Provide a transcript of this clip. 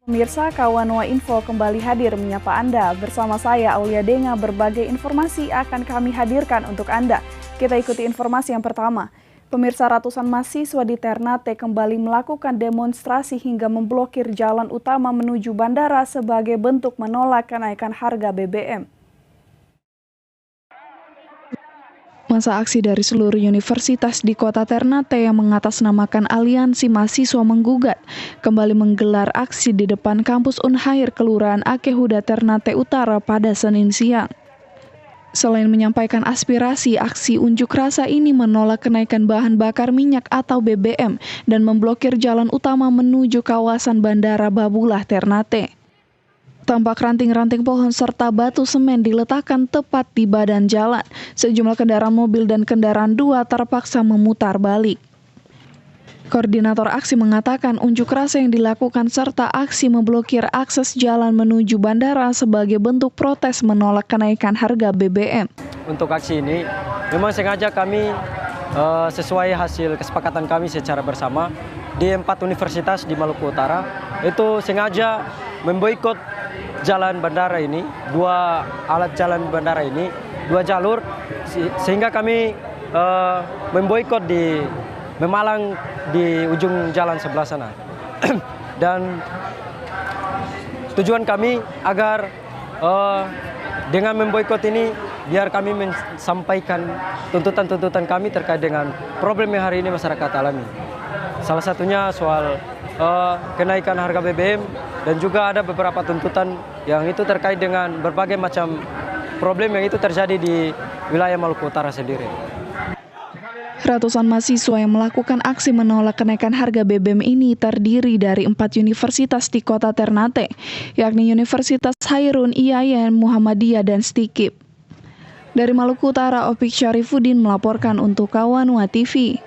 Pemirsa, Kawanua Info kembali hadir menyapa Anda. Bersama saya, Aulia Denga, berbagai informasi akan kami hadirkan untuk Anda. Kita ikuti informasi yang pertama. Pemirsa, ratusan mahasiswa di Ternate kembali melakukan demonstrasi hingga memblokir jalan utama menuju bandara sebagai bentuk menolak kenaikan harga BBM. Masa aksi dari seluruh universitas di kota Ternate yang mengatasnamakan Aliansi Mahasiswa Menggugat kembali menggelar aksi di depan kampus Unhair Kelurahan Akehuda Ternate Utara pada Senin siang. Selain menyampaikan aspirasi, aksi unjuk rasa ini menolak kenaikan bahan bakar minyak atau BBM dan memblokir jalan utama menuju kawasan Bandara Babulah Ternate. Tampak ranting-ranting pohon serta batu semen diletakkan tepat di badan jalan. Sejumlah kendaraan mobil dan kendaraan dua terpaksa memutar balik. Koordinator aksi mengatakan unjuk rasa yang dilakukan serta aksi memblokir akses jalan menuju bandara sebagai bentuk protes menolak kenaikan harga BBM. Untuk aksi ini memang sengaja kami sesuai hasil kesepakatan kami secara bersama di 4 universitas di Maluku Utara itu sengaja memboikot jalan bandara ini, 2 alat jalan bandara ini, 2 jalur, sehingga kami memboikot di Memalang di ujung jalan sebelah sana. Dan tujuan kami agar dengan memboikot ini biar kami menyampaikan tuntutan-tuntutan kami terkait dengan problem yang hari ini masyarakat alami. Salah satunya soal kenaikan harga BBM dan juga ada beberapa tuntutan yang itu terkait dengan berbagai macam problem yang itu terjadi di wilayah Maluku Utara sendiri. Ratusan mahasiswa yang melakukan aksi menolak kenaikan harga BBM ini terdiri dari 4 universitas di kota Ternate, yakni Universitas Hairun, IAIN, Muhammadiyah, dan Stikip. Dari Maluku Utara, Opik Syarifuddin melaporkan untuk Kawanua TV.